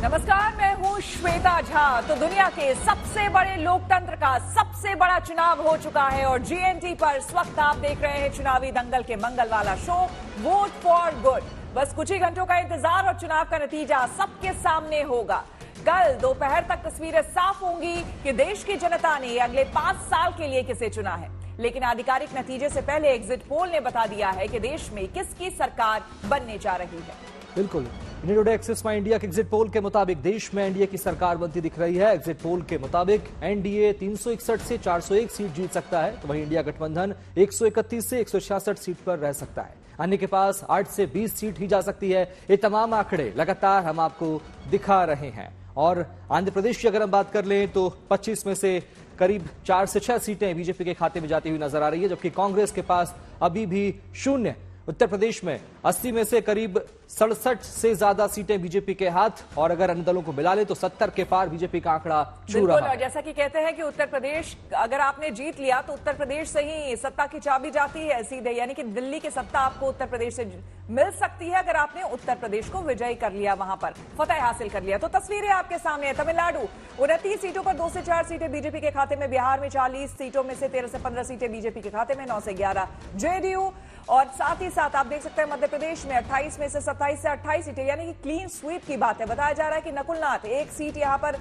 नमस्कार, मैं हूं श्वेता झा। तो दुनिया के सबसे बड़े लोकतंत्र का सबसे बड़ा चुनाव हो चुका है और जीएनटी पर इस वक्त आप देख रहे हैं चुनावी दंगल के मंगल वाला शो वोट फॉर गुड। बस कुछ ही घंटों का इंतजार और चुनाव का नतीजा सबके सामने होगा। कल दोपहर तक तस्वीरें साफ होंगी कि देश की जनता ने अगले 5 साल के लिए किसे चुना है। लेकिन आधिकारिक नतीजे से पहले एग्जिट पोल ने बता दिया है कि देश में किसकी सरकार बनने जा रही है। बिल्कुल, इंडिया टुडे एक्सिस माई इंडिया के एग्जिट पोल के मुताबिक देश में एनडीए की सरकार बनती दिख रही है। एग्जिट पोल के मुताबिक एनडीए 361 से 401 सीट जीत सकता है, तो वहीं इंडिया गठबंधन 131 से 166 सीट पर रह सकता है। अन्य के पास 8 से 20 सीट ही जा सकती है। ये तमाम आंकड़े लगातार हम आपको दिखा रहे हैं। और आंध्र प्रदेश की अगर हम बात कर लें तो 25 में से करीब 4 से 6 सीटें बीजेपी के खाते में जाती हुई नजर आ रही है, जबकि कांग्रेस के पास अभी भी 0। उत्तर प्रदेश में 80 में से करीब 67 से ज्यादा सीटें बीजेपी के हाथ, और अगर अन्य दलों को मिला ले तो 70 के पार बीजेपी का आंकड़ा छू रहा है। जैसा कि कहते हैं कि उत्तर प्रदेश अगर आपने जीत लिया तो उत्तर प्रदेश से ही सत्ता की चाबी जाती है सीधे, यानी कि दिल्ली की सत्ता आपको उत्तर प्रदेश से मिल सकती है अगर आपने उत्तर प्रदेश को विजयी कर लिया, वहां पर फतह हासिल कर लिया। तो तस्वीरें आपके सामने है। तमिलनाडु 29 सीटों पर 2 से 4 सीटें बीजेपी के खाते में, बिहार में 40 सीटों में से 13 से 15 सीटें बीजेपी के खाते में, 9 से 11 जेडीयू, और साथ ही साथ आप देख सकते हैं मध्य प्रदेश में 28 में से 27 से 28 सीटें, यानी कि क्लीन स्वीप की बात है। बताया जा रहा है कि नकुलनाथ 1 सीट यहां पर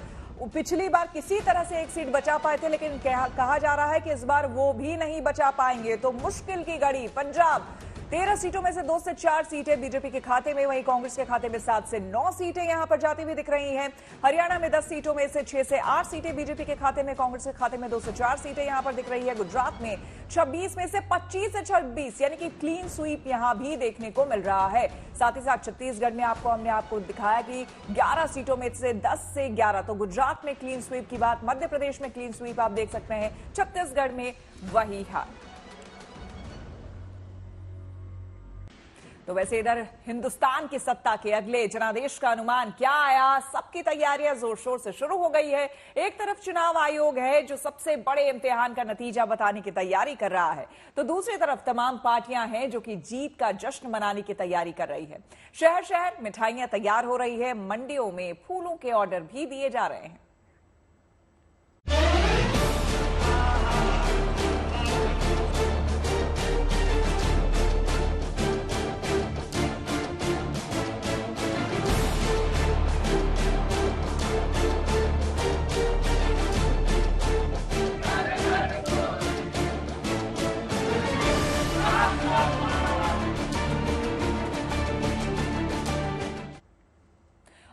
पिछली बार किसी तरह से 1 सीट बचा पाए थे, लेकिन कहा जा रहा है कि इस बार वो भी नहीं बचा पाएंगे। तो मुश्किल की घड़ी। पंजाब 13 सीटों में से 2 से 4 सीटें बीजेपी के खाते में, वहीं कांग्रेस के खाते में 7 से 9 सीटें यहां पर जाती हुई दिख रही हैं। हरियाणा में 10 सीटों में से 6 से 8 सीटें बीजेपी के खाते में, कांग्रेस के खाते में 2 से 4 सीटें यहां पर दिख रही है। गुजरात में 26 में से 25 से 26, यानी कि क्लीन स्वीप यहां भी देखने को मिल रहा है। साथ ही साथ छत्तीसगढ़ में हमने आपको दिखाया कि 11 सीटों में से 10 से 11, तो गुजरात में क्लीन स्वीप की बात, मध्य प्रदेश में क्लीन स्वीप आप देख सकते हैं, छत्तीसगढ़ में वही हाल। तो वैसे इधर हिंदुस्तान की सत्ता के अगले जनादेश का अनुमान क्या आया? सबकी तैयारियां जोर शोर से शुरू हो गई है। एक तरफ चुनाव आयोग है जो सबसे बड़े इम्तिहान का नतीजा बताने की तैयारी कर रहा है, तो दूसरी तरफ तमाम पार्टियां हैं जो कि जीत का जश्न मनाने की तैयारी कर रही है। शहर शहर मिठाइयां तैयार हो रही है, मंडियों में फूलों के ऑर्डर भी दिए जा रहे हैं।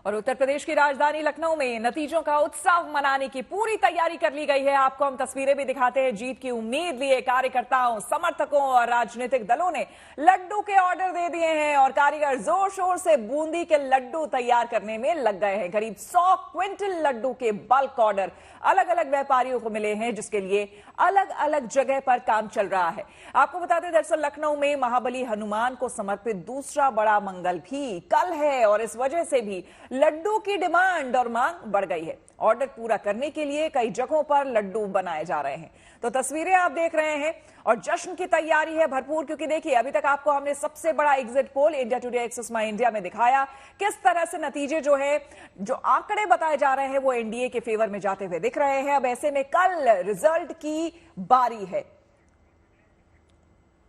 और उत्तर प्रदेश की राजधानी लखनऊ में नतीजों का उत्सव मनाने की पूरी तैयारी कर ली गई है। आपको हम तस्वीरें भी दिखाते हैं। जीत की उम्मीद लिए कार्यकर्ताओं, समर्थकों और राजनीतिक दलों ने लड्डू के ऑर्डर दे दिए हैं और कारीगर जोर शोर से बूंदी के लड्डू तैयार करने में लग गए हैं। करीब 100 क्विंटल लड्डू के बल्क ऑर्डर अलग अलग व्यापारियों को मिले हैं, जिसके लिए अलग अलग जगह पर काम चल रहा है। आपको बता दें, दरअसल लखनऊ में महाबली हनुमान को समर्पित दूसरा बड़ा मंगल भी कल है और इस वजह से भी लड्डू की डिमांड और मांग बढ़ गई है। ऑर्डर पूरा करने के लिए कई जगहों पर लड्डू बनाए जा रहे हैं। तो तस्वीरें आप देख रहे हैं और जश्न की तैयारी है भरपूर, क्योंकि देखिए अभी तक आपको हमने सबसे बड़ा exit poll India today axis माई इंडिया में दिखाया किस तरह से नतीजे जो आंकड़े बताए जा रहे हैं वो एनडीए के फेवर में जाते हुए दिख रहे हैं। अब ऐसे में कल रिजल्ट की बारी है।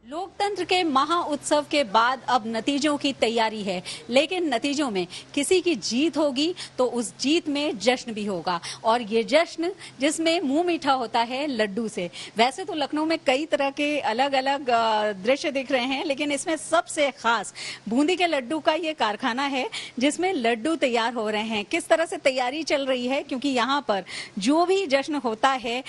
लोकतंत्र के महाउत्सव के बाद अब नतीजों की तैयारी है, लेकिन नतीजों में किसी की जीत होगी तो उस जीत में जश्न भी होगा, और ये जश्न जिसमें मुंह मीठा होता है लड्डू से। वैसे तो लखनऊ में कई तरह के अलग अलग दृश्य दिख रहे हैं, लेकिन इसमें सबसे खास बूंदी के लड्डू का ये कारखाना है जिसमें लड्डू तैयार हो रहे हैं। किस तरह से तैयारी चल रही है, क्योंकि यहाँ पर जो भी जश्न होता है,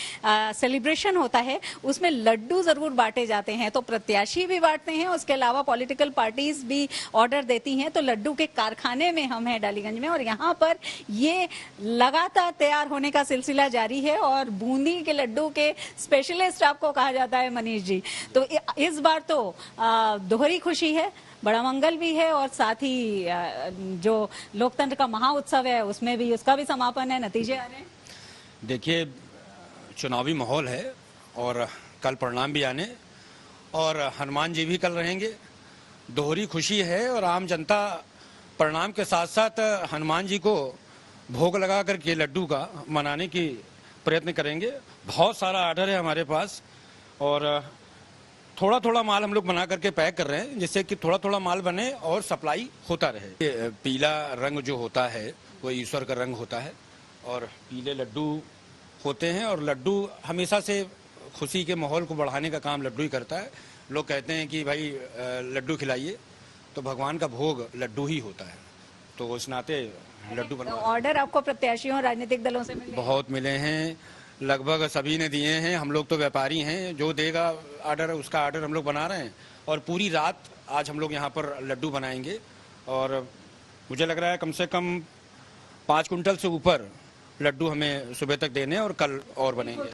सेलिब्रेशन होता है, उसमें लड्डू जरूर बांटे जाते हैं। तो प्रत्याशी भी बांटते हैं, उसके अलावा पॉलिटिकल पार्टीज भी ऑर्डर देती हैं। तो लड्डू के कारखाने में हम हैं डालीगंज में, और यहाँ पर ये लगातार तैयार होने का सिलसिला जारी है और बूंदी के लड्डू के स्पेशलिस्ट आपको कहा जाता है मनीष जी। तो इस बार तो दोहरी खुशी है, बड़ा मंगल भी है, और साथ ही जो लोकतंत्र का महाउत्सव है उसमें भी उसका भी समापन है, नतीजे आ रहे हैं। देखिए, चुनावी माहौल है और कल परिणाम भी आने, और हनुमान जी भी कल रहेंगे। दोहरी खुशी है और आम जनता परिणाम के साथ साथ हनुमान जी को भोग लगा करके लड्डू का मनाने की प्रयत्न करेंगे। बहुत सारा ऑर्डर है हमारे पास और थोड़ा थोड़ा माल हम लोग बना करके पैक कर रहे हैं, जिससे कि थोड़ा थोड़ा माल बने और सप्लाई होता रहे। ये पीला रंग जो होता है वो ईश्वर का रंग होता है और पीले लड्डू होते हैं और लड्डू हमेशा से खुशी के माहौल को बढ़ाने का काम लड्डू ही करता है। लोग कहते हैं कि भाई लड्डू खिलाइए, तो भगवान का भोग लड्डू ही होता है, तो उस नाते लड्डू बना। ऑर्डर आपको प्रत्याशियों और राजनीतिक दलों से मिले? बहुत मिले हैं, लगभग सभी ने दिए हैं। हम लोग तो व्यापारी हैं, जो देगा ऑर्डर उसका ऑर्डर हम लोग बना रहे हैं और पूरी रात आज हम लोग यहाँ पर लड्डू बनाएंगे और मुझे लग रहा है कम से कम 5 कुंटल से ऊपर लड्डू हमें सुबह तक देने और कल और बनेंगे।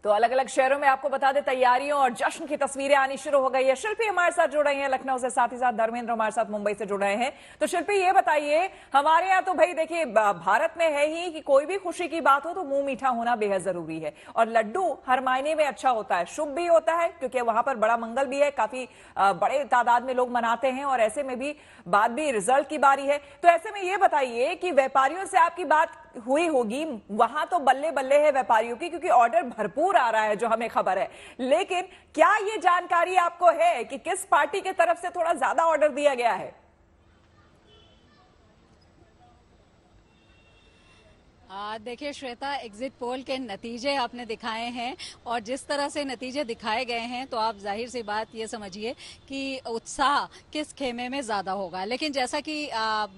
तो अलग अलग शहरों में आपको बता दें तैयारियों और जश्न की तस्वीरें आनी शुरू हो गई है। शिल्पी हमारे साथ जुड़ रही हैं लखनऊ से, साथ ही साथ धर्मेंद्र हमारे साथ मुंबई से जुड़ रहे हैं। तो शिल्पी ये बताइए, हमारे यहाँ तो भाई देखिए भारत में है ही कि कोई भी खुशी की बात हो तो मुंह मीठा होना बेहद जरूरी है और लड्डू हर मायने में अच्छा होता है, शुभ भी होता है क्योंकि वहां पर बड़ा मंगल भी है, काफी बड़े तादाद में लोग मनाते हैं और ऐसे में भी बाद भी रिजल्ट की बारी है। तो ऐसे में ये बताइए कि व्यापारियों से आपकी बात हुई होगी, वहां तो बल्ले बल्ले है व्यापारियों की क्योंकि ऑर्डर भरपूर आ रहा है जो हमें खबर है, लेकिन क्या ये जानकारी आपको है कि किस पार्टी की तरफ से थोड़ा ज्यादा ऑर्डर दिया गया है? देखिए श्वेता, एग्जिट पोल के नतीजे आपने दिखाए हैं और जिस तरह से नतीजे दिखाए गए हैं तो आप जाहिर सी बात ये समझिए कि उत्साह किस खेमे में ज्यादा होगा। लेकिन जैसा कि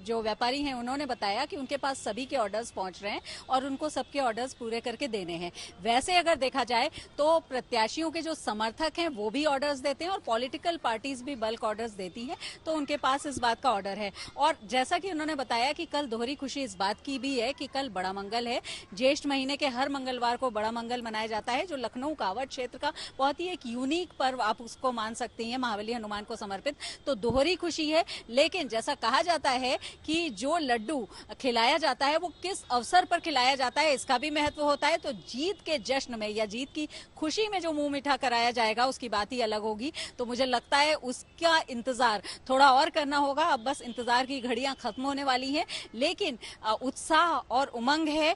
जो व्यापारी हैं उन्होंने बताया कि उनके पास सभी के ऑर्डर्स पहुंच रहे हैं और उनको सबके ऑर्डर्स पूरे करके देने हैं। वैसे अगर देखा जाए तो प्रत्याशियों के जो समर्थक हैं वो भी ऑर्डर्स देते हैं और पॉलिटिकल पार्टीज भी बल्क ऑर्डर्स देती हैं, तो उनके पास इस बात का ऑर्डर है। और जैसा कि उन्होंने बताया कि कल दोहरी खुशी इस बात की भी है कि कल बड़ा मंगल है। ज्येष्ठ महीने के हर मंगलवार को बड़ा मंगल मनाया जाता है, जो लखनऊ कावड़ क्षेत्र का बहुत ही एक यूनिक पर्व आप उसको मान सकती हैं, महाबली हनुमान को समर्पित। तो दोहरी खुशी है, लेकिन जैसा कहा जाता है कि जो लड्डू खिलाया जाता है वो किस अवसर पर खिलाया जाता है इसका भी महत्व होता है। तो जीत के जश्न में या जीत की खुशी में जो मुंह मीठा कराया जाएगा उसकी बात ही अलग होगी। तो मुझे लगता है उसका इंतजार थोड़ा और करना होगा। अब बस इंतजार की घड़ियां खत्म होने वाली हैं, लेकिन उत्साह और उमंग है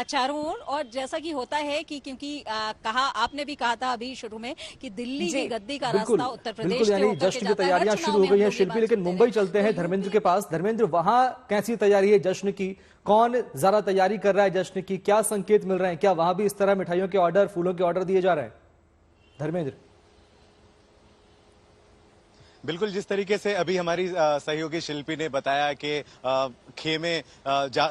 चारों ओर। और जैसा कि होता है कि क्योंकि कहा आपने भी कहा था अभी शुरू में कि दिल्ली की गद्दी का रास्ता उत्तर प्रदेश यानी जश्न की तैयारियां शुरू हो गई हैं शिल्पी। लेकिन मुंबई चलते हैं धर्मेंद्र के पास। धर्मेंद्र, वहां कैसी तैयारी है जश्न की? कौन ज्यादा तैयारी कर रहा है जश्न की? क्या संकेत मिल रहे हैं? क्या वहां भी इस तरह मिठाइयों के ऑर्डर, फूलों के ऑर्डर दिए जा रहे हैं? धर्मेंद्र, बिल्कुल जिस तरीके से अभी हमारी सहयोगी शिल्पी ने बताया कि खेमे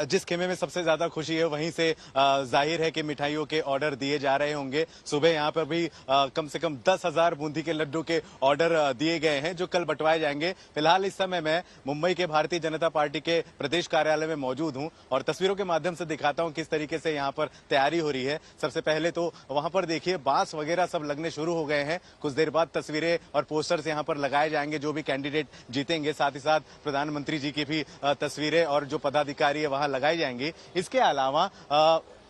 जिस खेमे में सबसे ज्यादा खुशी है वहीं से जाहिर है कि मिठाइयों के ऑर्डर दिए जा रहे होंगे। सुबह यहाँ पर भी कम से कम 10,000 बूंदी के लड्डू के ऑर्डर दिए गए हैं जो कल बंटवाए जाएंगे। फिलहाल इस समय मैं मुंबई के भारतीय जनता पार्टी के प्रदेश कार्यालय में मौजूद हूँ और तस्वीरों के माध्यम से दिखाता हूँ किस तरीके से यहाँ पर तैयारी हो रही है। सबसे पहले तो वहां पर देखिए बांस वगैरह सब लगने शुरू हो गए हैं। कुछ देर बाद तस्वीरें और पोस्टर्स यहाँ पर लगाए जाएंगे जो भी कैंडिडेट जीतेंगे। साथ ही साथ प्रधानमंत्री जी की भी तस्वीरें और जो पदाधिकारी है वहां लगाई जाएंगी। इसके अलावा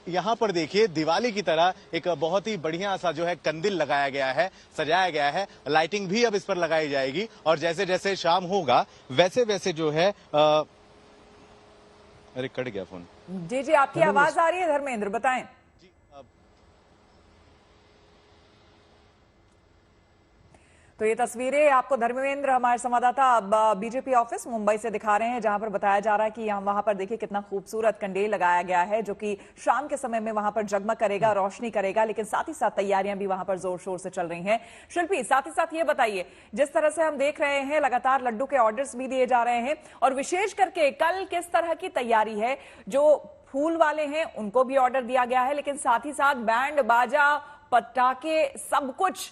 यहाँ पर देखिए दिवाली की तरह एक बहुत ही बढ़िया सा जो है कंदिल लगाया गया है, सजाया गया है। लाइटिंग भी अब इस पर लगाई जाएगी और जैसे जैसे शाम होगा वैसे वैसे जो है अरे कट गया फोन। जी जी, आपकी आवाज आ रही है धर्मेंद्र, बताएं। तो ये तस्वीरें आपको धर्मेंद्र हमारे संवाददाता बीजेपी ऑफिस मुंबई से दिखा रहे हैं, जहां पर बताया जा रहा है कि वहां पर देखिए कितना खूबसूरत कंडेल लगाया गया है जो कि शाम के समय में वहां पर जगमग करेगा, रोशनी करेगा। लेकिन साथ ही साथ तैयारियां भी वहां पर जोर शोर से चल रही हैं। शिल्पी, साथ ही साथ ये बताइए, जिस तरह से हम देख रहे हैं लगातार लड्डू के ऑर्डर्स भी दिए जा रहे हैं और विशेष करके कल किस तरह की तैयारी है? जो फूल वाले हैं उनको भी ऑर्डर दिया गया है, लेकिन साथ ही साथ बैंड बाजा पटाखे सब कुछ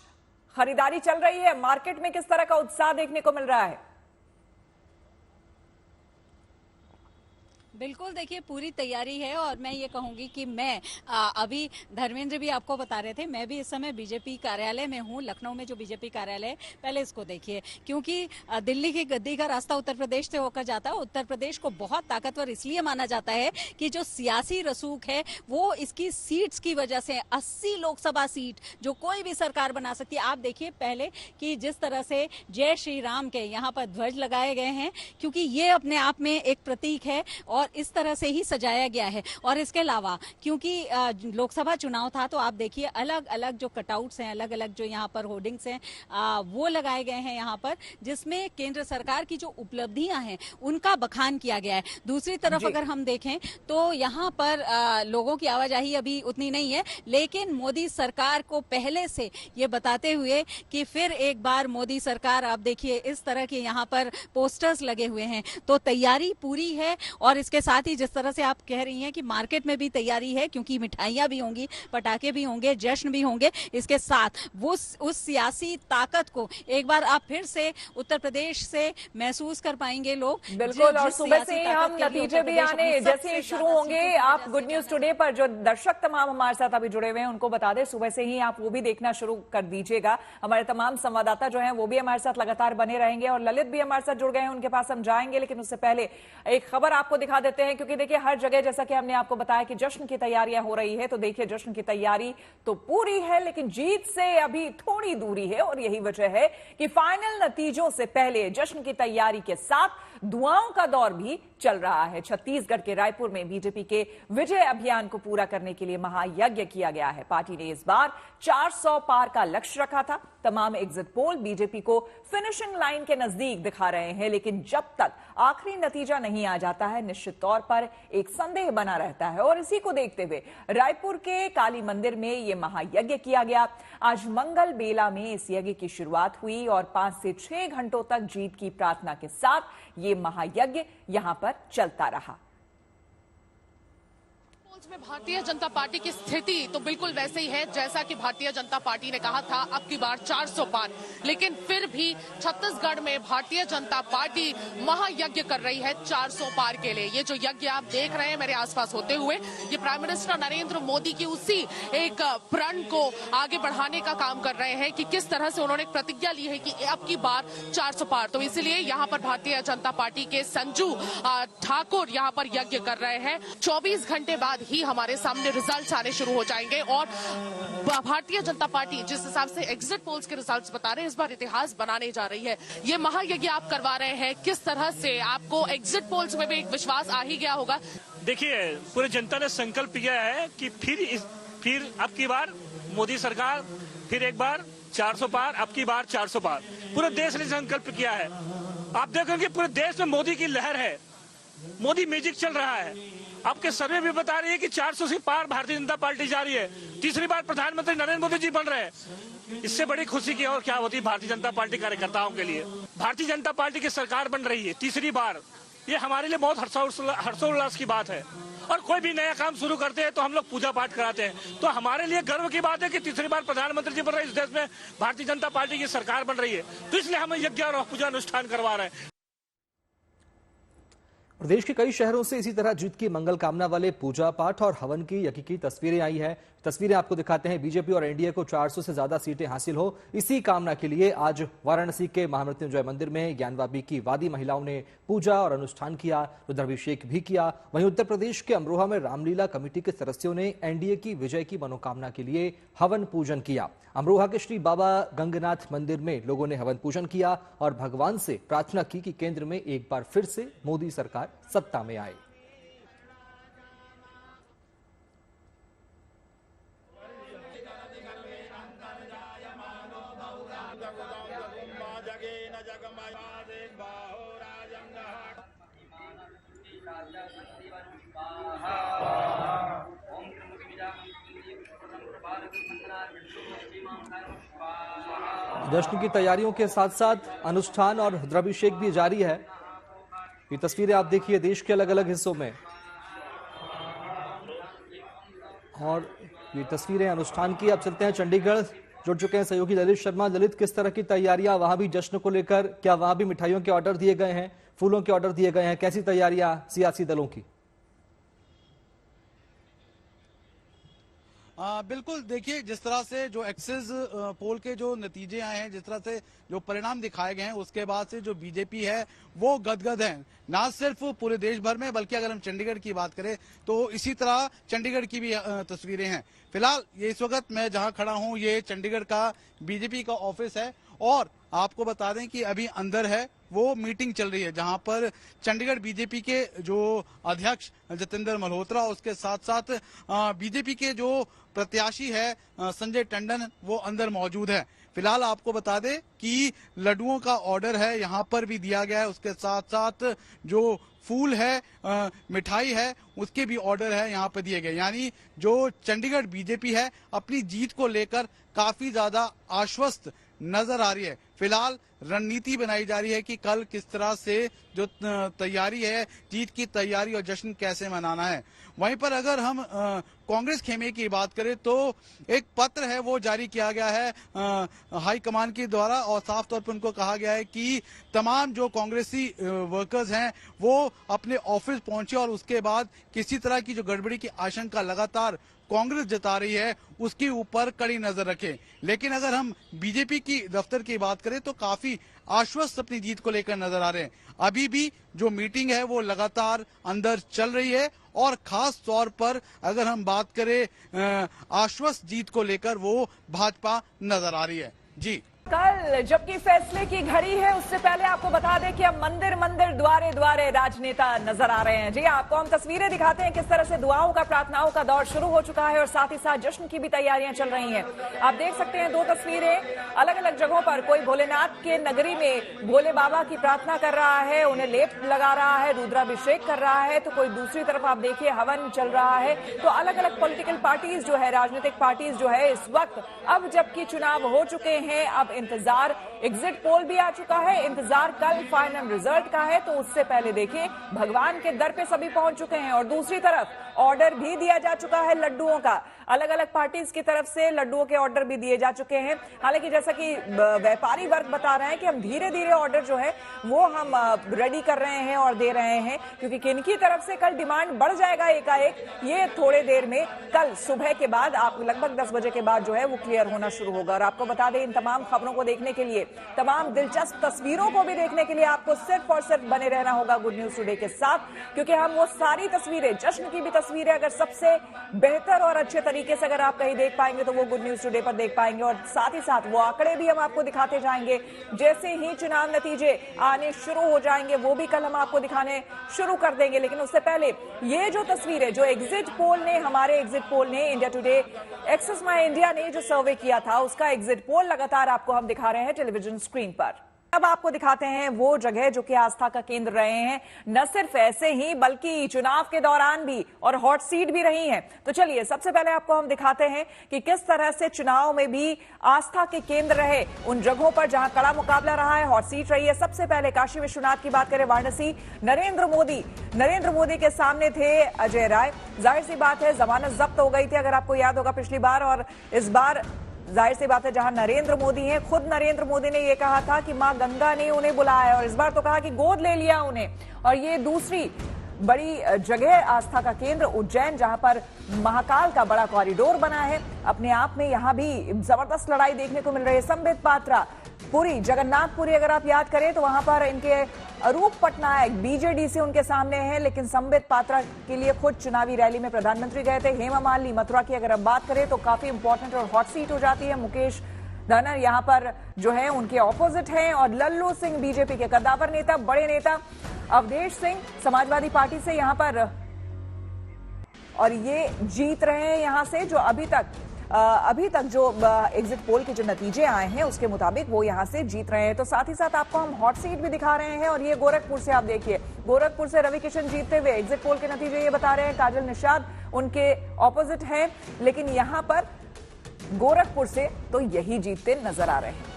खरीदारी चल रही है। मार्केट में किस तरह का उत्साह देखने को मिल रहा है? बिल्कुल, देखिए पूरी तैयारी है और मैं ये कहूंगी कि मैं अभी धर्मेंद्र भी आपको बता रहे थे, मैं भी इस समय बीजेपी कार्यालय में हूँ, लखनऊ में जो बीजेपी कार्यालय है। पहले इसको देखिए, क्योंकि दिल्ली की गद्दी का रास्ता उत्तर प्रदेश से होकर जाता है। उत्तर प्रदेश को बहुत ताकतवर इसलिए माना जाता है कि जो सियासी रसूख है वो इसकी सीट्स की वजह से 80 लोकसभा सीट जो कोई भी सरकार बना सकती है। आप देखिए पहले कि जिस तरह से जय श्री राम के यहाँ पर ध्वज लगाए गए हैं, क्योंकि ये अपने आप में एक प्रतीक है और इस तरह से ही सजाया गया है। और इसके अलावा क्योंकि लोकसभा चुनाव था तो आप देखिए अलग अलग जो कटआउट्स हैं, अलग अलग जो यहाँ पर होर्डिंग्स हैं वो लगाए गए हैं यहाँ पर, जिसमें केंद्र सरकार की जो उपलब्धियां हैं उनका बखान किया गया है। दूसरी तरफ अगर हम देखें तो यहाँ पर लोगों की आवाजाही अभी उतनी नहीं है, लेकिन मोदी सरकार को पहले से ये बताते हुए कि फिर एक बार मोदी सरकार, आप देखिए इस तरह के यहाँ पर पोस्टर्स लगे हुए हैं, तो तैयारी पूरी है। और इसके साथ ही जिस तरह से आप कह रही हैं कि मार्केट में भी तैयारी है, क्योंकि मिठाइयां भी होंगी, पटाखे भी होंगे, जश्न भी होंगे। इसके साथ वो उस सियासी ताकत को एक बार आप फिर से उत्तर प्रदेश से महसूस कर पाएंगे लोग। बिल्कुल, और सुबह से ही हम नतीजे भी आने जैसे शुरू होंगे। आप गुड न्यूज टुडे पर जो दर्शक तमाम हमारे साथ अभी जुड़े हुए हैं उनको बता दें, सुबह से ही आप वो भी देखना शुरू कर दीजिएगा। हमारे तमाम संवाददाता जो हैं वो भी हमारे साथ लगातार बने रहेंगे और ललित भी हमारे साथ जुड़ गए हैं, उनके पास हम जाएंगे। लेकिन उससे पहले एक खबर आपको दिखा देते हैं, क्योंकि देखिए हर जगह जैसा कि हमने आपको बताया कि जश्न की तैयारियां हो रही है, तो देखिए जश्न की तैयारी तो पूरी है, लेकिन जीत से अभी थोड़ी दूरी है। और यही वजह है कि फाइनल नतीजों से पहले जश्न की तैयारी के साथ दुआओं का दौर भी चल रहा है। छत्तीसगढ़ के रायपुर में बीजेपी के विजय अभियान को पूरा करने के लिए महायज्ञ किया गया है। पार्टी ने इस बार 400 पार का लक्ष्य रखा था। तमाम एग्जिट पोल बीजेपी को फिनिशिंग लाइन के नजदीक दिखा रहे हैं, लेकिन जब तक आखिरी नतीजा नहीं आ जाता है निश्चित तौर पर एक संदेह बना रहता है। और इसी को देखते हुए रायपुर के काली मंदिर में यह महायज्ञ किया गया। आज मंगल बेला में इस यज्ञ की शुरुआत हुई और 5 से 6 घंटों तक जीत की प्रार्थना के साथ ये महायज्ञ यहां पर चलता रहा। में भारतीय जनता पार्टी की स्थिति तो बिल्कुल वैसे ही है जैसा कि भारतीय जनता पार्टी ने कहा था अब की बार 400 पार, लेकिन फिर भी छत्तीसगढ़ में भारतीय जनता पार्टी महायज्ञ कर रही है 400 पार के लिए। ये जो यज्ञ आप देख रहे हैं मेरे आसपास होते हुए, ये प्राइम मिनिस्टर नरेंद्र मोदी की उसी एक प्रण को आगे बढ़ाने का काम कर रहे हैं कि किस तरह से उन्होंने प्रतिज्ञा ली है कि अब की बार 400 पार। तो इसलिए यहाँ पर भारतीय जनता पार्टी के संजू ठाकुर यहाँ पर यज्ञ कर रहे हैं। 24 घंटे बाद ही हमारे सामने रिजल्ट्स आने शुरू हो जाएंगे और भारतीय जनता पार्टी जिस हिसाब से एग्जिट पोल्स के रिजल्ट्स बता रहे हैं इस बार इतिहास बनाने जा रही है। ये महायज्ञ आप करवा रहे हैं, किस तरह से आपको एग्जिट पोल्स में भी एक विश्वास आ ही गया होगा? देखिए पूरी जनता ने संकल्प किया है कि फिर अब की बार मोदी सरकार, फिर एक बार 400 पार, अब की बार 400 पार। पूरे देश ने संकल्प किया है। आप देखोगे पूरे देश में मोदी की लहर है, मोदी मैजिक चल रहा है। आपके सर्वे भी बता रही है कि 400 से पार भारतीय जनता पार्टी जा रही है। तीसरी बार प्रधानमंत्री नरेंद्र मोदी जी बन रहे हैं। इससे बड़ी खुशी की और क्या होती है भारतीय जनता पार्टी कार्यकर्ताओं के लिए। भारतीय जनता पार्टी की सरकार बन रही है तीसरी बार, ये हमारे लिए बहुत हर्षोल्लास की बात है। और कोई भी नया काम शुरू करते हैं तो हम लोग पूजा पाठ कराते हैं, तो हमारे लिए गर्व की बात है कि तीसरी बार प्रधानमंत्री जी बन रहे हैं, इस देश में भारतीय जनता पार्टी की सरकार बन रही है, तो इसलिए हम यज्ञ और पूजा अनुष्ठान करवा रहे हैं। प्रदेश के कई शहरों से इसी तरह जीत की मंगल कामना वाले पूजा पाठ और हवन की यज्ञ की तस्वीरें आई है। तस्वीरें आपको दिखाते हैं। बीजेपी और एनडीए को 400 से ज्यादा सीटें हासिल हो, इसी कामना के लिए आज वाराणसी के महामृत्युंजय मंदिर में ज्ञानवापी की वादी महिलाओं ने पूजा और अनुष्ठान किया, रुद्राभिषेक भी किया। वहीं उत्तर प्रदेश के अमरोहा में रामलीला कमेटी के सदस्यों ने एनडीए की विजय की मनोकामना के लिए हवन पूजन किया। अमरोहा के श्री बाबा गंगनाथ मंदिर में लोगों ने हवन पूजन किया और भगवान से प्रार्थना की कि केंद्र में एक बार फिर से मोदी सरकार सत्ता में आए। जश्न की तैयारियों के साथ साथ अनुष्ठान और रुद्राभिषेक भी जारी है। ये तस्वीरें आप देखिए देश के अलग अलग हिस्सों में, और ये तस्वीरें अनुष्ठान की। अब चलते हैं चंडीगढ़, जुड़ चुके हैं सहयोगी ललित शर्मा। ललित, किस तरह की तैयारियां वहां भी जश्न को लेकर, क्या वहां भी मिठाइयों के ऑर्डर दिए गए हैं, फूलों के ऑर्डर दिए गए हैं, कैसी तैयारियां सियासी दलों की? बिल्कुल, देखिए जिस तरह से जो एक्सिस पोल के जो नतीजे आए हैं, जिस तरह से जो परिणाम दिखाए गए हैं, उसके बाद से जो बीजेपी है वो गदगद है, ना सिर्फ पूरे देश भर में बल्कि अगर हम चंडीगढ़ की बात करें तो इसी तरह चंडीगढ़ की भी तस्वीरें हैं। फिलहाल ये इस वक्त मैं जहां खड़ा हूं ये चंडीगढ़ का बीजेपी का ऑफिस है और आपको बता दें कि अभी अंदर है वो मीटिंग चल रही है जहां पर चंडीगढ़ बीजेपी के जो अध्यक्ष जतेंद्र मल्होत्रा उसके साथ साथ बीजेपी के जो प्रत्याशी है संजय टंडन वो अंदर मौजूद है। फिलहाल आपको बता दें कि लड्डुओं का ऑर्डर है यहाँ पर भी दिया गया है, उसके साथ साथ जो फूल है मिठाई है उसके भी ऑर्डर है यहाँ पे दिए गए। यानी जो चंडीगढ़ बीजेपी है अपनी जीत को लेकर काफी ज्यादा आश्वस्त नजर आ रही है। फिलहाल रणनीति बनाई जा रही है कि कल किस तरह से जो तैयारी है, जीत की तैयारी और जश्न कैसे मनाना है। वहीं पर अगर हम कांग्रेस खेमे की बात करें तो एक पत्र है वो जारी किया गया है हाईकमान के द्वारा और साफ तौर पर उनको कहा गया है कि तमाम जो कांग्रेसी वर्कर्स हैं वो अपने ऑफिस पहुंचे और उसके बाद किसी तरह की जो गड़बड़ी की आशंका लगातार कांग्रेस जता रही है उसके ऊपर कड़ी नजर रखें। लेकिन अगर हम बीजेपी की दफ्तर की बात करें तो काफी आश्वस्त अपनी जीत को लेकर नजर आ रहे हैं। अभी भी जो मीटिंग है वो लगातार अंदर चल रही है और खास तौर पर अगर हम बात करें आश्वस्त जीत को लेकर वो भाजपा नजर आ रही है। जी, कल जबकि फैसले की घड़ी है उससे पहले आपको बता दें कि अब मंदिर मंदिर द्वारे द्वारे राजनेता नजर आ रहे हैं। जी, आपको हम तस्वीरें दिखाते हैं किस तरह से दुआओं का, प्रार्थनाओं का दौर शुरू हो चुका है और साथ ही साथ जश्न की भी तैयारियां चल रही हैं। आप देख सकते हैं दो तस्वीरें अलग अलग जगहों पर। कोई भोलेनाथ के नगरी में भोले बाबा की प्रार्थना कर रहा है, उन्हें लेप लगा रहा है, रुद्राभिषेक कर रहा है, तो कोई दूसरी तरफ आप देखिए हवन चल रहा है। तो अलग अलग पॉलिटिकल पार्टीज जो है, राजनीतिक पार्टीज जो है इस वक्त, अब जबकि चुनाव हो चुके हैं, अब इंतजार, एग्जिट पोल भी आ चुका है, इंतजार कल फाइनल रिजल्ट का है। तो उससे पहले देखिए भगवान के दर पे सभी पहुंच चुके हैं और दूसरी तरफ ऑर्डर भी दिया जा चुका है लड्डुओं का। अलग अलग पार्टीज की तरफ से लड्डुओं के ऑर्डर भी दिए जा चुके हैं। हालांकि जैसा कि व्यापारी वर्ग बता रहे हैं कि हम धीरे धीरे ऑर्डर जो है वो हम रेडी कर रहे हैं और दे रहे हैं, क्योंकि किनकी तरफ से कल डिमांड बढ़ जाएगा एकाएक, ये थोड़े देर में कल सुबह के बाद आप लगभग 10 बजे के बाद जो है वो क्लियर होना शुरू होगा। और आपको बता दें इन तमाम खबरों को देखने के लिए, तमाम दिलचस्प तस्वीरों को भी देखने के लिए आपको सिर्फ और सिर्फ बने रहना होगा गुड न्यूज टुडे के साथ, क्योंकि हम वो सारी तस्वीरें, जश्न की भी तस्वीरें अगर सबसे बेहतर और अच्छे तरीके से अगर आप कहीं देख पाएंगे तो वो गुड न्यूज टुडे पर देख पाएंगे। और साथ ही साथ वो आंकड़े भी हम आपको दिखाते जाएंगे। जैसे ही चुनाव नतीजे आने शुरू हो जाएंगे वो भी कल हम आपको दिखाने शुरू कर देंगे। लेकिन उससे पहले ये जो तस्वीरें, जो एग्जिट पोल ने, हमारे एग्जिट पोल ने, इंडिया टुडे, एक्सेस माई इंडिया ने जो सर्वे किया था उसका एग्जिट पोल लगातार आपको हम दिखा रहे हैं टेलीविजन स्क्रीन पर। अब आपको दिखाते हैं वो जगह जो कि आस्था का केंद्र रहे हैं, न सिर्फ ऐसे ही बल्कि चुनाव के दौरान भी, और हॉट सीट भी रही हैं। तो चलिए सबसे पहले आपको हम दिखाते हैं कि किस तरह से चुनाव में भी आस्था के केंद्र रहे उन जगहों पर जहां कड़ा मुकाबला रहा है, हॉट सीट रही है। सबसे पहले काशी विश्वनाथ की बात करें, वाराणसी, नरेंद्र मोदी के सामने थे अजय राय। जाहिर सी बात है जमानत जब्त हो गई थी अगर आपको याद होगा पिछली बार, और इस बार जाहिर सी बात है जहां नरेंद्र मोदी हैं, खुद नरेंद्र मोदी ने यह कहा था कि मां गंगा ने उन्हें बुलाया और इस बार तो कहा कि गोद ले लिया उन्हें। और ये दूसरी बड़ी जगह आस्था का केंद्र उज्जैन, जहां पर महाकाल का बड़ा कॉरिडोर बना है। अपने आप में यहां भी जबरदस्त लड़ाई देखने को मिल रही है। संबित पात्रा, पुरी, जगन्नाथपुरी अगर आप याद करें तो वहां पर इनके अरूप पटनायक बीजेडी से उनके सामने हैं, लेकिन संबित पात्रा के लिए खुद चुनावी रैली में प्रधानमंत्री गए थे। हेमा मालिनी, मथुरा की अगर हम बात करें तो काफी इंपॉर्टेंट और हॉट सीट हो जाती है। मुकेश धनर यहां पर जो है उनके ऑपोजिट हैं, और लल्लू सिंह बीजेपी के कद्दावर नेता, बड़े नेता अवधेश सिंह समाजवादी पार्टी से यहां पर, और ये जीत रहे हैं यहां से। जो अभी तक जो एग्जिट पोल के जो नतीजे आए हैं उसके मुताबिक वो यहां से जीत रहे हैं। तो साथ ही साथ आपको हम हॉट सीट भी दिखा रहे हैं, और ये गोरखपुर से आप देखिए, गोरखपुर से रवि किशन जीतते हुए, एग्जिट पोल के नतीजे ये बता रहे हैं काजल निषाद उनके ऑपोजिट हैं, लेकिन यहां पर गोरखपुर से तो यही जीतते नजर आ रहे हैं।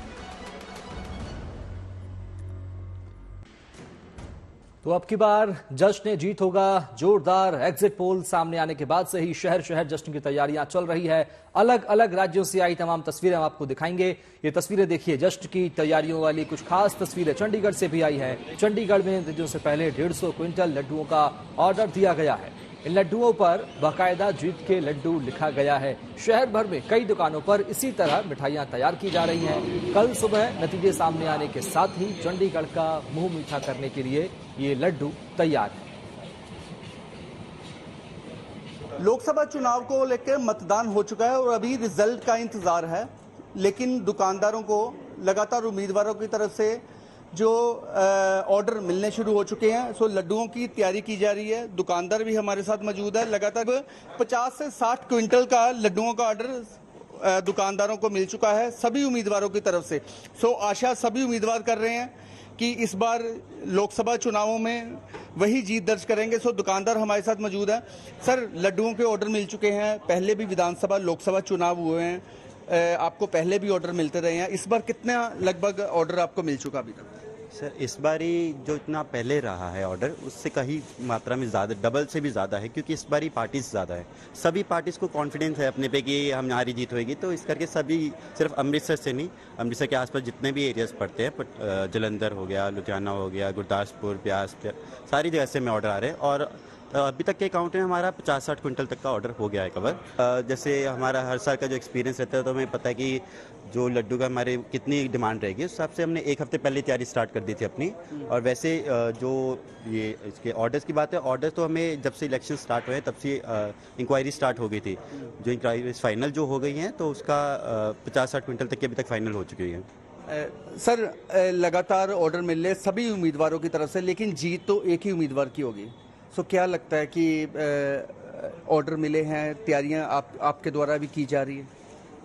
तो अब की बार जश्न जीत होगा जोरदार। एग्जिट पोल सामने आने के बाद से ही शहर शहर जश्न की तैयारियां चल रही है। अलग अलग राज्यों से आई तमाम तस्वीरें हम आपको दिखाएंगे। ये तस्वीरें देखिए, जश्न की तैयारियों वाली कुछ खास तस्वीरें चंडीगढ़ से भी आई है। चंडीगढ़ में नतीजों से पहले 150 क्विंटल लड्डुओं का ऑर्डर दिया गया है। इन लड्डुओं पर बाकायदा जीत के लड्डू लिखा गया है। शहर भर में कई दुकानों पर इसी तरह मिठाइयां तैयार की जा रही हैं। कल सुबह नतीजे सामने आने के साथ ही चंडीगढ़ का मुंह मीठा करने के लिए ये लड्डू तैयार है। लोकसभा चुनाव को लेकर मतदान हो चुका है और अभी रिजल्ट का इंतजार है, लेकिन दुकानदारों को लगातार उम्मीदवारों की तरफ से जो ऑर्डर मिलने शुरू हो चुके हैं, सो लड्डुओं की तैयारी की जा रही है। दुकानदार भी हमारे साथ मौजूद है। लगातार 50 से 60 क्विंटल का लड्डुओं का ऑर्डर दुकानदारों को मिल चुका है सभी उम्मीदवारों की तरफ से। सो आशा सभी उम्मीदवार कर रहे हैं कि इस बार लोकसभा चुनावों में वही जीत दर्ज करेंगे। सो दुकानदार हमारे साथ मौजूद है। सर, लड्डुओं के ऑर्डर मिल चुके हैं, पहले भी विधानसभा लोकसभा चुनाव हुए हैं, आपको पहले भी ऑर्डर मिलते रहे हैं। इस बार कितना लगभग ऑर्डर आपको मिल चुका अभी तक? सर, इस बारी जो इतना पहले रहा है ऑर्डर, उससे कहीं मात्रा में ज़्यादा, डबल से भी ज़्यादा है, क्योंकि इस बारी पार्टीज ज़्यादा है। सभी पार्टीज को कॉन्फिडेंस है अपने पे कि हमारी जीत होगी, तो इस करके सभी, सिर्फ अमृतसर से नहीं, अमृतसर के आसपास जितने भी एरियाज पड़ते हैं, जलंधर हो गया, लुधियाना हो गया, गुरदासपुर, ब्यास, सारी जगह से में ऑर्डर आ रहे हैं। और अभी तक के अकाउंट में हमारा 50-60 क्विंटल तक का ऑर्डर हो गया है कवर। जैसे हमारा हर साल का जो एक्सपीरियंस रहता है, तो हमें पता है कि जो लड्डू का हमारे कितनी डिमांड रहेगी, उस हिसाब से हमने एक हफ्ते पहले तैयारी स्टार्ट कर दी थी अपनी। और वैसे जो ये इसके ऑर्डर्स की बात है, ऑर्डर्स तो हमें जब से इलेक्शन स्टार्ट हुए तब से इंक्वायरी स्टार्ट हो गई थी। जो इंक्वायरी फाइनल जो हो गई हैं, तो उसका 50-60 क्विंटल तक की अभी तक फाइनल हो चुकी है। सर, लगातार ऑर्डर मिल रहे सभी उम्मीदवारों की तरफ से, लेकिन जीत तो एक ही उम्मीदवार की होगी। सो क्या लगता है कि ऑर्डर मिले हैं, तैयारियां आपके द्वारा भी की जा रही है?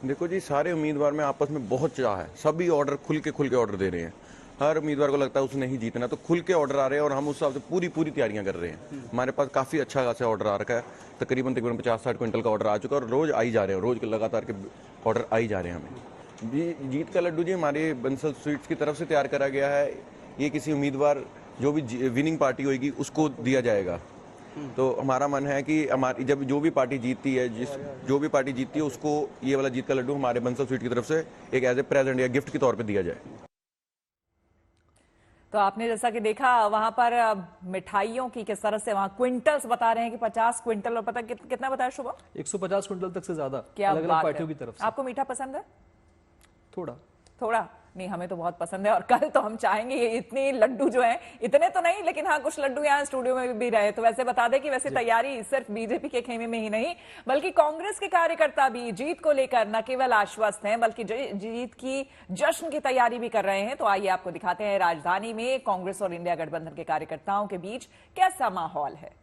देखो जी, सारे उम्मीदवार में आपस में बहुत चाह है, सभी ऑर्डर खुल के ऑर्डर दे रहे हैं। हर उम्मीदवार को लगता है उसने ही जीतना, तो खुल के ऑर्डर आ रहे हैं और हम उस हिसाब से पूरी तैयारियां कर रहे हैं। हमारे पास काफ़ी अच्छा खासा ऑर्डर आ रखा है, तकरीबन 50-60 क्विंटल का ऑर्डर आ चुका है और रोज आई जा रहे हैं, रोज के लगातार के ऑर्डर आई जा रहे हैं हमें। जी, जीत का लड्डू जी हमारे बंसल स्वीट्स की तरफ से तैयार करा गया है। ये किसी उम्मीदवार जो भी विनिंग पार्टी होगी उसको दिया जाएगा। तो हमारा मन है कि हमारी जब जो भी पार्टी जीतती है, जो भी पार्टी जीतती है, उसको ये वाला जीत का लड्डू हमारे बंसल स्वीट की तरफ से एक एज ए प्रेजेंट या गिफ्ट के तौर पे दिया जाए। तो आपने जैसा कि देखा वहां पर मिठाइयों की किस तरह से वहां क्विंटल्स बता रहे हैं कि 50 क्विंटल, और पता कितना बताया शुभ? 150 क्विंटल तक से ज्यादा अलग अलग पार्टियों की तरफ से। आपको मीठा पसंद है? थोड़ा नहीं, हमें तो बहुत पसंद है। और कल तो हम चाहेंगे ये इतने लड्डू जो हैं, इतने तो नहीं, लेकिन हाँ कुछ लड्डू यहाँ स्टूडियो में भी रहे। तो वैसे बता दें कि वैसे तैयारी सिर्फ बीजेपी के खेमे में ही नहीं, बल्कि कांग्रेस के कार्यकर्ता भी जीत को लेकर न केवल आश्वस्त हैं, बल्कि जीत की जश्न की तैयारी भी कर रहे हैं। तो आइए आपको दिखाते हैं राजधानी में कांग्रेस और इंडिया गठबंधन के कार्यकर्ताओं के बीच कैसा माहौल है।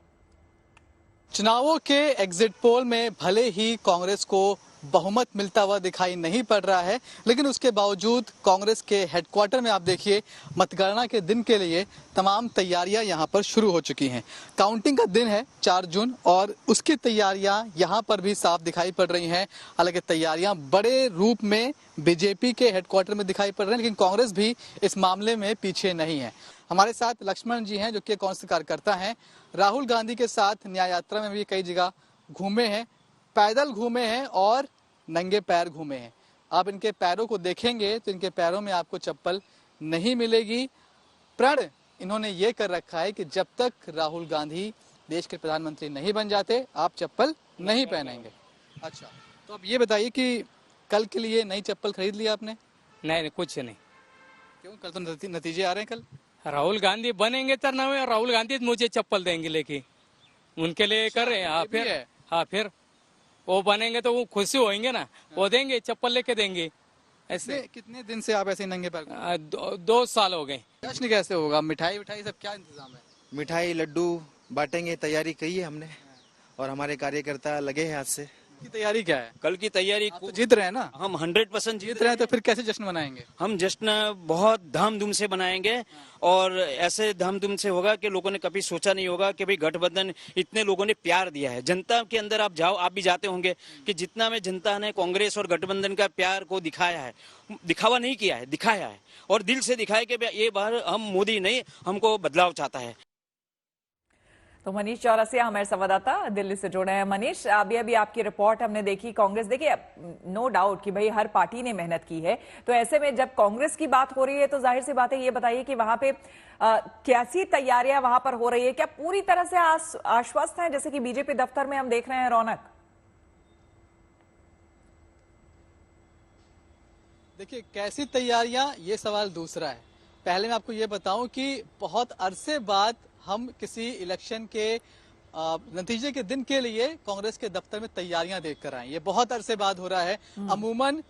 चुनावों के एग्जिट पोल में भले ही कांग्रेस को बहुमत मिलता हुआ दिखाई नहीं पड़ रहा है, लेकिन उसके बावजूद कांग्रेस के हेडक्वार्टर में आप देखिए, मतगणना के दिन के लिए तमाम तैयारियां यहां पर शुरू हो चुकी हैं। काउंटिंग का दिन है 4 जून और उसकी तैयारियां यहां पर भी साफ दिखाई पड़ रही हैं। हालांकि तैयारियां बड़े रूप में बीजेपी के हेडक्वार्टर में दिखाई पड़ रही हैं, लेकिन कांग्रेस भी इस मामले में पीछे नहीं है। हमारे साथ लक्ष्मण जी हैं, जो कि कांग्रेस कार्यकर्ता हैं। राहुल गांधी के साथ न्याय यात्रा में भी कई जगह घूमे हैं, पैदल घूमे हैं और नंगे पैर घूमे हैं। आप इनके पैरों को देखेंगे तो इनके पैरों में आपको चप्पल नहीं मिलेगी। प्रण इन्होंने ये कर रखा है कि जब तक राहुल गांधी देश के प्रधानमंत्री नहीं बन जाते, आप चप्पल नहीं पहनेंगे। अच्छा, तो अब ये बताइए कि कल के लिए नई चप्पल खरीद लिया आपने? नहीं, कुछ नहीं। क्यों? कल तो नतीजे आ रहे हैं। कल राहुल गांधी बनेंगे तब ना, राहुल गांधी मुझे चप्पल देंगे, लेके उनके लिए कर रहे हैं। हाँ, फिर वो बनेंगे तो वो खुशी होंगे ना, वो देंगे, चप्पल लेके देंगे। ऐसे कितने दिन से आप ऐसे नंगे पैर? 2 साल हो गए। जश्न कैसे होगा? मिठाई सब क्या इंतजाम है? मिठाई लड्डू बांटेंगे, तैयारी की है हमने और हमारे कार्यकर्ता लगे हैं आज से। की तैयारी क्या है? कल की तैयारी तो जीत रहे हैं ना? हम 100% जीत रहे हैं, तो फिर कैसे जश्न मनाएंगे? हम जश्न बहुत धामधूम से मनाएंगे और ऐसे धामधूम से होगा कि लोगों ने कभी सोचा नहीं होगा कि भाई गठबंधन, इतने लोगों ने प्यार दिया है। जनता के अंदर आप जाओ, आप भी जाते होंगे कि जितना में जनता ने कांग्रेस और गठबंधन का प्यार को दिखाया है, दिखावा नहीं किया है, दिखाया है और दिल से दिखाया कि ये बार हम मोदी नहीं, हमको बदलाव चाहता है। तो मनीष चौरसिया हमारे संवाददाता दिल्ली से जुड़े हैं। मनीष, अभी आपकी रिपोर्ट हमने देखी। कांग्रेस, देखिए नो डाउट कि भाई हर पार्टी ने मेहनत की है, तो ऐसे में जब कांग्रेस की बात हो रही है तो जाहिर सी बात है, ये बताइए कि वहां पे कैसी तैयारियां वहां पर हो रही है? क्या पूरी तरह से आश्वस्त हैं, जैसे कि बीजेपी दफ्तर में हम देख रहे हैं रौनक? देखिए, कैसी तैयारियां, ये सवाल दूसरा है। पहले मैं आपको ये बताऊं कि बहुत अरसे बाद हम किसी इलेक्शन के नतीजे के दिन के लिए कांग्रेस के दफ्तर में तैयारियां देखकर आए। ये बहुत अरसे बाद हो रहा है। अमूमन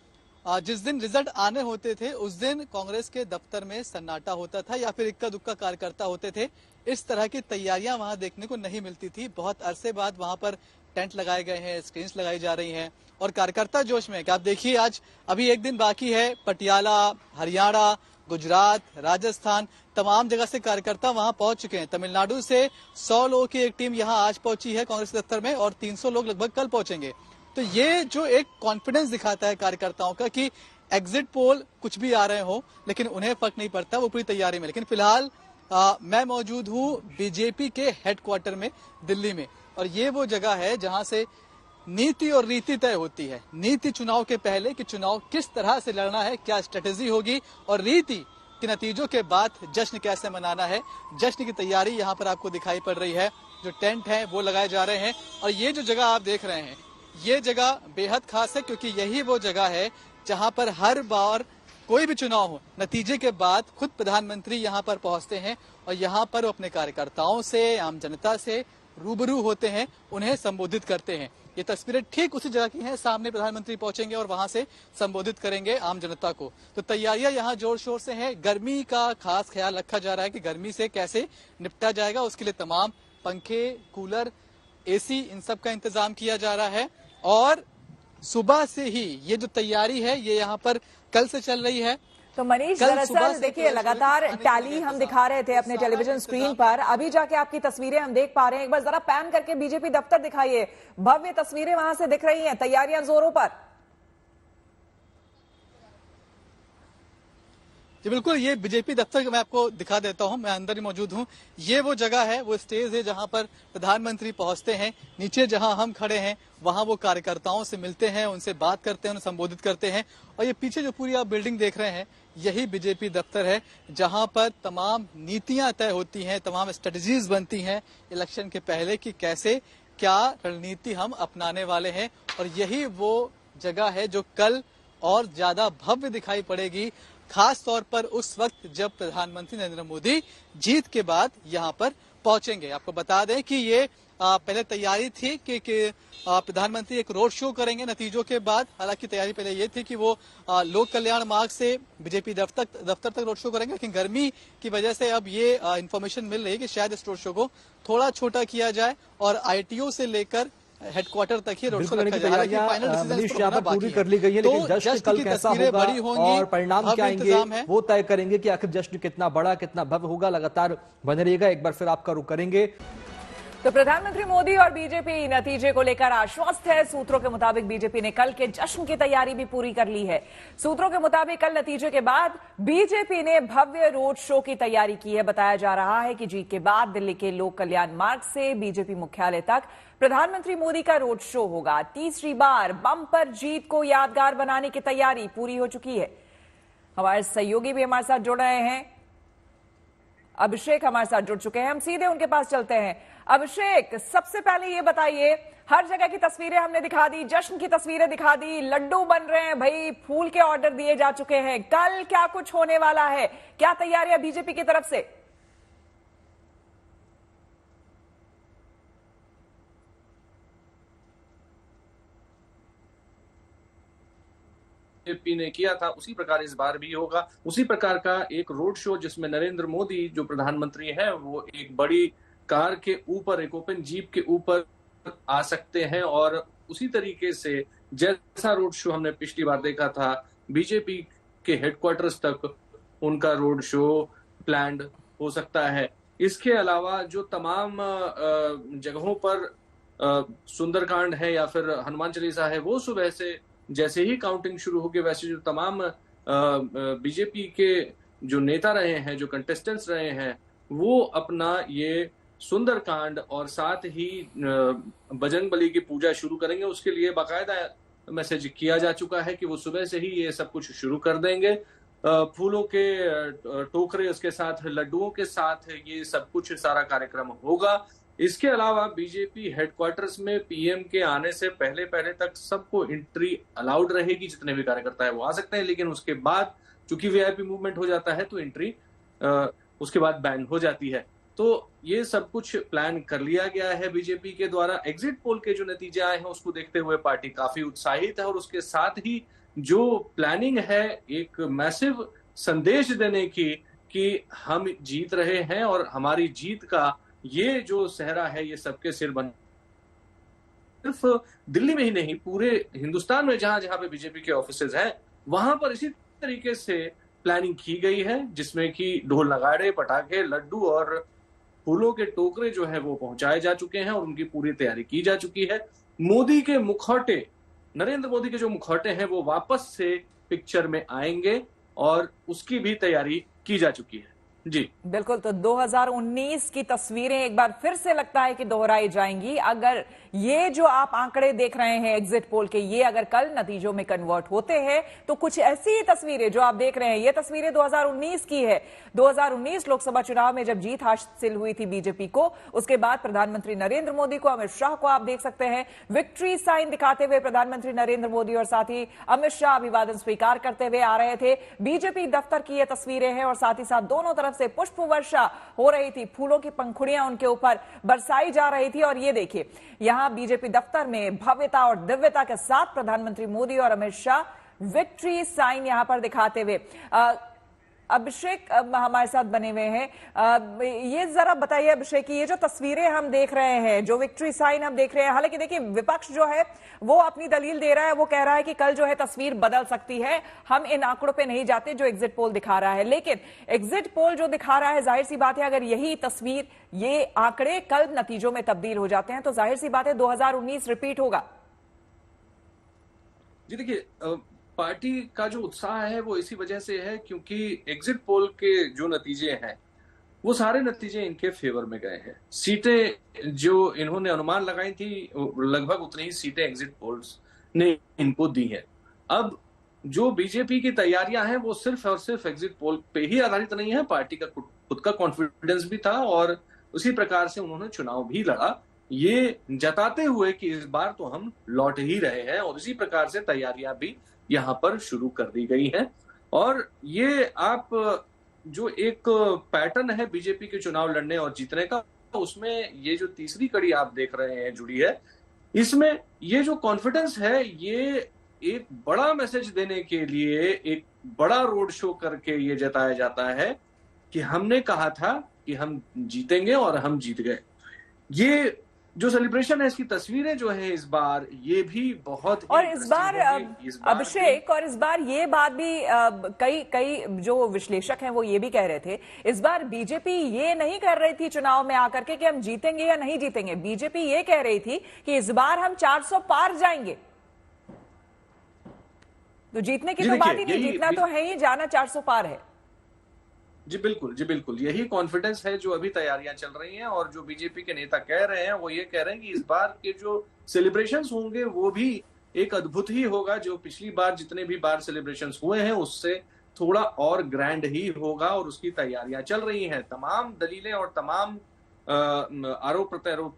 जिस दिन रिजल्ट आने होते थे उस दिन कांग्रेस के दफ्तर में सन्नाटा होता था या फिर इक्का दुक्का कार्यकर्ता होते थे। इस तरह की तैयारियां वहां देखने को नहीं मिलती थी। बहुत अरसे बाद वहां पर टेंट लगाए गए हैं, स्क्रीन्स लगाई जा रही हैं और कार्यकर्ता जोश में। आप देखिए, आज अभी एक दिन बाकी है, पटियाला, हरियाणा, गुजरात, राजस्थान, तमाम जगह से कार्यकर्ता वहां पहुंच चुके हैं। तमिलनाडु से 100 लोगों की एक टीम यहां आज पहुंची है कांग्रेस दफ्तर में और 300 लोग लगभग कल पहुंचेंगे। तो ये जो एक कॉन्फिडेंस दिखाता है कार्यकर्ताओं का कि एग्जिट पोल कुछ भी आ रहे हो लेकिन उन्हें फर्क नहीं पड़ता, वो पूरी तैयारी में। लेकिन फिलहाल मैं मौजूद हूं बीजेपी के हेडक्वार्टर में दिल्ली में, और ये वो जगह है जहां से नीति और रीति तय होती है। नीति चुनाव के पहले कि चुनाव किस तरह से लड़ना है, क्या स्ट्रेटेजी होगी, और रीति के नतीजों के बाद जश्न कैसे मनाना है। जश्न की तैयारी यहाँ पर आपको दिखाई पड़ रही है। जो टेंट है वो लगाए जा रहे हैं और ये जो जगह आप देख रहे हैं, ये जगह बेहद खास है क्योंकि यही वो जगह है जहाँ पर हर बार कोई भी चुनाव हो, नतीजे के बाद खुद प्रधानमंत्री यहाँ पर पहुंचते हैं और यहाँ पर वो अपने कार्यकर्ताओं से, आम जनता से रूबरू होते हैं, उन्हें संबोधित करते हैं। ये तस्वीरें ठीक उसी जगह की हैं। सामने प्रधानमंत्री पहुंचेंगे और वहां से संबोधित करेंगे आम जनता को। तो तैयारियां यहाँ जोर शोर से हैं। गर्मी का खास ख्याल रखा जा रहा है कि गर्मी से कैसे निपटा जाएगा, उसके लिए तमाम पंखे, कूलर, एसी, इन सब का इंतजाम किया जा रहा है। और सुबह से ही ये जो तैयारी है ये यहाँ पर कल से चल रही है। तो मनीष, दरअसल देखिए लगातार टैली हम दिखा रहे थे अपने टेलीविजन स्क्रीन पर, अभी जाके आपकी तस्वीरें हम देख पा रहे हैं। एक बार जरा पैन करके बीजेपी दफ्तर दिखाइए, भव्य तस्वीरें वहां से दिख रही हैं, तैयारियां जोरों पर। जी बिल्कुल, ये बीजेपी दफ्तर मैं आपको दिखा देता हूं, मैं अंदर ही मौजूद हूं। ये वो जगह है, वो स्टेज है जहां पर प्रधानमंत्री पहुंचते हैं। नीचे जहां हम खड़े हैं वहां वो कार्यकर्ताओं से मिलते हैं, उनसे बात करते हैं, उन्हें संबोधित करते हैं। और ये पीछे जो पूरी आप बिल्डिंग देख रहे हैं यही बीजेपी दफ्तर है जहां पर तमाम नीतियां तय होती हैं, तमाम स्ट्रेटजीज बनती हैं इलेक्शन के पहले कि कैसे क्या रणनीति हम अपनाने वाले हैं। और यही वो जगह है जो कल और ज्यादा भव्य दिखाई पड़ेगी, खास तौर पर उस वक्त जब प्रधानमंत्री नरेंद्र मोदी जीत के बाद यहाँ पर पहुंचेंगे। आपको बता दें कि ये पहले तैयारी थी कि प्रधानमंत्री एक रोड शो करेंगे नतीजों के बाद। हालांकि तैयारी पहले ये थी कि वो लोक कल्याण मार्ग से बीजेपी दफ्तर तक रोड शो करेंगे, लेकिन गर्मी की वजह से अब ये इन्फॉर्मेशन मिल रही है कि शायद इस रोड शो को थोड़ा छोटा किया जाए और आईटीओ से लेकर हेडक्वार्टर तक ही रोड शो रखा जाएगा। फाइनल पूरी कर ली गई है, लेकिन जश्न कल कैसा होगा और परिणाम क्या आएंगे वो तय करेंगे कि आखिर जश्न कितना बड़ा, कितना भव्य होगा। लगातार बने रहिएगा, एक बार फिर आपका रुख करेंगे। तो प्रधानमंत्री मोदी और बीजेपी नतीजे को लेकर आश्वस्त है। सूत्रों के मुताबिक बीजेपी ने कल के जश्न की तैयारी भी पूरी कर ली है। सूत्रों के मुताबिक कल नतीजे के बाद बीजेपी ने भव्य रोड शो की तैयारी की है। बताया जा रहा है कि जीत के बाद दिल्ली के लोक कल्याण मार्ग से बीजेपी मुख्यालय तक प्रधानमंत्री मोदी का रोड शो होगा। तीसरी बार बम्पर जीत को यादगार बनाने की तैयारी पूरी हो चुकी है। हमारे सहयोगी भी हमारे साथ जुड़ रहे हैं, अभिषेक हमारे साथ जुड़ चुके हैं, हम सीधे उनके पास चलते हैं। अभिषेक, सबसे पहले ये बताइए, हर जगह की तस्वीरें हमने दिखा दी, जश्न की तस्वीरें दिखा दी, लड्डू बन रहे हैं भाई, फूल के ऑर्डर दिए जा चुके हैं। कल क्या कुछ होने वाला है, क्या तैयारियां बीजेपी की तरफ से? बीजेपी ने किया था उसी प्रकार इस बार भी होगा। उसी प्रकार का एक रोड शो जिसमें नरेंद्र मोदी जो प्रधानमंत्री हैं वो एक बड़ी कार के ऊपर, एक ओपन जीप के ऊपर आ सकते हैं और उसी तरीके से जैसा रोड शो हमने पिछली बार देखा था बीजेपी के हेडक्वार्टर्स तक उनका रोड शो प्लान्ड हो सकता है। इसके अलावा जो तमाम जगहों पर सुंदरकांड है या फिर हनुमान चालीसा है वो सुबह से जैसे ही काउंटिंग शुरू होगी वैसे जो तमाम बीजेपी के जो नेता रहे हैं, जो कंटेस्टेंट्स रहे हैं, वो अपना ये सुंदरकांड और साथ ही बजरंगबली की पूजा शुरू करेंगे। उसके लिए बाकायदा मैसेज किया जा चुका है कि वो सुबह से ही ये सब कुछ शुरू कर देंगे। फूलों के टोकरे, उसके साथ लड्डुओं के साथ ये सब कुछ सारा कार्यक्रम होगा। इसके अलावा बीजेपी हेडक्वार्टर्स में पीएम के आने से पहले पहले तक सबको एंट्री अलाउड रहेगी, जितने भी कार्यकर्ता है वो आ सकते हैं, लेकिन उसके बाद चूंकि वीआईपी मूवमेंट हो जाता है तो एंट्री उसके बाद बैन हो जाती है। तो ये सब कुछ प्लान कर लिया गया है बीजेपी के द्वारा। एग्जिट पोल के जो नतीजे आए हैं उसको देखते हुए पार्टी काफी उत्साहित है और उसके साथ ही जो प्लानिंग है एक मैसिव संदेश देने की कि हम जीत रहे हैं और हमारी जीत का ये जो सेहरा है ये सबके सिर बन, सिर्फ दिल्ली में ही नहीं पूरे हिंदुस्तान में जहां जहां पे बीजेपी के ऑफिसेज हैं वहां पर इसी तरीके से प्लानिंग की गई है, जिसमें कि ढोल नगाड़े, पटाखे, लड्डू और फूलों के टोकरे जो है वो पहुंचाए जा चुके हैं और उनकी पूरी तैयारी की जा चुकी है। मोदी के मुखौटे, नरेंद्र मोदी के जो मुखौटे हैं वो वापस से पिक्चर में आएंगे और उसकी भी तैयारी की जा चुकी है। जी बिल्कुल। तो 2019 की तस्वीरें एक बार फिर से लगता है कि दोहराई जाएंगी। अगर ये जो आप आंकड़े देख रहे हैं एग्जिट पोल के, ये अगर कल नतीजों में कन्वर्ट होते हैं तो कुछ ऐसी ही तस्वीरें जो आप देख रहे हैं, ये तस्वीरें 2019 की है। 2019 लोकसभा चुनाव में जब जीत हासिल हुई थी बीजेपी को, उसके बाद प्रधानमंत्री नरेंद्र मोदी को, अमित शाह को आप देख सकते हैं विक्ट्री साइन दिखाते हुए प्रधानमंत्री नरेंद्र मोदी और साथ ही अमित शाह अभिवादन स्वीकार करते हुए आ रहे थे। बीजेपी दफ्तर की ये तस्वीरें हैं और साथ ही साथ दोनों तरफ से पुष्प वर्षा हो रही थी, फूलों की पंखुड़ियां उनके ऊपर बरसाई जा रही थी। और ये देखिए यहां बीजेपी दफ्तर में भव्यता और दिव्यता के साथ प्रधानमंत्री मोदी और अमित शाह विक्ट्री साइन यहां पर दिखाते हुए। अभिषेक हमारे साथ बने हुए हैं। ये जरा बताइए अभिषेक कि ये जो तस्वीरें हम देख रहे हैं, जो विक्ट्री साइन हम देख रहे हैं, हालांकि देखिए विपक्ष जो है वो अपनी दलील दे रहा है, वो कह रहा है कि कल जो है तस्वीर बदल सकती है, हम इन आंकड़ों पे नहीं जाते जो एग्जिट पोल दिखा रहा है। लेकिन एग्जिट पोल जो दिखा रहा है, जाहिर सी बात है अगर यही तस्वीर, ये आंकड़े कल नतीजों में तब्दील हो जाते हैं तो जाहिर सी बात है 2019 रिपीट होगा। जी देखिए, पार्टी का जो उत्साह है वो इसी वजह से है क्योंकि एग्जिट पोल के जो नतीजे हैं वो सारे नतीजे इनके फेवर में गए हैं। सीटें जो इन्होंने अनुमान लगाई थी लगभग उतनी ही सीटें एग्जिट पोल्स ने इनको दी हैं। अब जो बीजेपी की तैयारियां हैं वो सिर्फ और सिर्फ एग्जिट पोल पे ही आधारित नहीं है। पार्टी का खुद का कॉन्फिडेंस भी था और उसी प्रकार से उन्होंने चुनाव भी लड़ा, ये जताते हुए कि इस बार तो हम लौट ही रहे हैं और इसी प्रकार से तैयारियां भी यहां पर शुरू कर दी गई हैं। और ये आप जो एक पैटर्न है बीजेपी के चुनाव लड़ने और जीतने का, उसमें ये जो तीसरी कड़ी आप देख रहे हैं जुड़ी है, इसमें ये जो कॉन्फिडेंस है ये एक बड़ा मैसेज देने के लिए एक बड़ा रोड शो करके ये जताया जाता है कि हमने कहा था कि हम जीतेंगे और हम जीत गए। ये जो सेलिब्रेशन है, इसकी तस्वीरें जो है इस बार ये भी बहुत और इस बार अभिषेक, और इस बार ये बात भी कई जो विश्लेषक हैं वो ये भी कह रहे थे, इस बार बीजेपी ये नहीं कर रही थी चुनाव में आकर के कि हम जीतेंगे या नहीं जीतेंगे। बीजेपी ये कह रही थी कि इस बार हम 400 पार जाएंगे। तो जीतने की तो बात ही नहीं, जीतना तो है ही, जाना 400 पार है। जी बिल्कुल यही कॉन्फिडेंस है जो अभी तैयारियां चल रही हैं और जो बीजेपी के नेता कह रहे हैं वो ये कह रहे हैं कि इस बार के जो सेलिब्रेशंस होंगे वो भी एक अद्भुत ही होगा। जो पिछली बार जितने भी बार सेलिब्रेशंस हुए हैं उससे थोड़ा और ग्रैंड ही होगा और उसकी तैयारियां चल रही हैं। तमाम दलीलें और तमाम आरोप प्रत्यारोप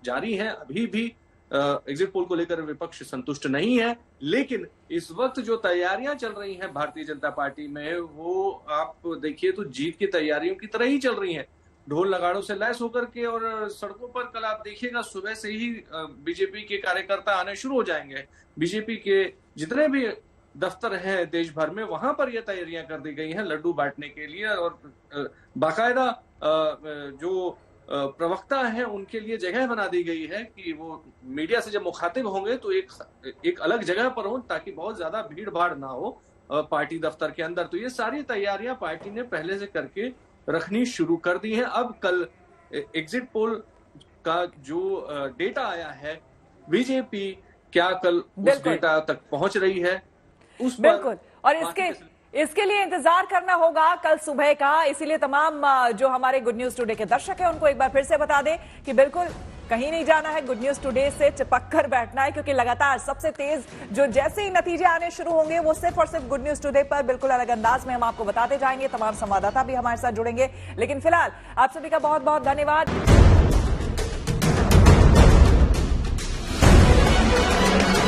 जारी हैं। अभी भी एग्जिट पोल को लेकर विपक्ष संतुष्ट नहीं है, लेकिन इस वक्त जो तैयारियां चल रही हैं भारतीय जनता पार्टी में वो आप देखिए तो जीत की तैयारियों की तरह ही चल रही हैं। ढोल नगाड़ों से लैस होकर के और सड़कों पर कल आप देखिएगा सुबह से ही बीजेपी के कार्यकर्ता आने शुरू हो जाएंगे। बीजेपी के जितने भी दफ्तर हैं देश भर में वहां पर ये तैयारियां कर दी गई हैं लड्डू बांटने के लिए और बाकायदा जो प्रवक्ता हैं उनके लिए जगह बना दी गई है कि वो मीडिया से जब मुखातिब होंगे तो एक अलग जगह पर हो ताकि बहुत ज्यादा भीड़ भाड़ ना हो पार्टी दफ्तर के अंदर। तो ये सारी तैयारियां पार्टी ने पहले से करके रखनी शुरू कर दी है। अब कल एग्जिट पोल का जो डेटा आया है, बीजेपी क्या कल उस डेटा तक पहुंच रही है उस पर बिल्कुल। और इसके लिए इंतजार करना होगा कल सुबह का। इसीलिए तमाम जो हमारे गुड न्यूज टुडे के दर्शक हैं उनको एक बार फिर से बता दें कि बिल्कुल कहीं नहीं जाना है, गुड न्यूज टुडे से चिपक कर बैठना है, क्योंकि लगातार सबसे तेज जो जैसे ही नतीजे आने शुरू होंगे वो सिर्फ और सिर्फ गुड न्यूज टुडे पर बिल्कुल अलग अंदाज में हम आपको बताते जाएंगे। तमाम संवाददाता भी हमारे साथ जुड़ेंगे, लेकिन फिलहाल आप सभी का बहुत बहुत धन्यवाद।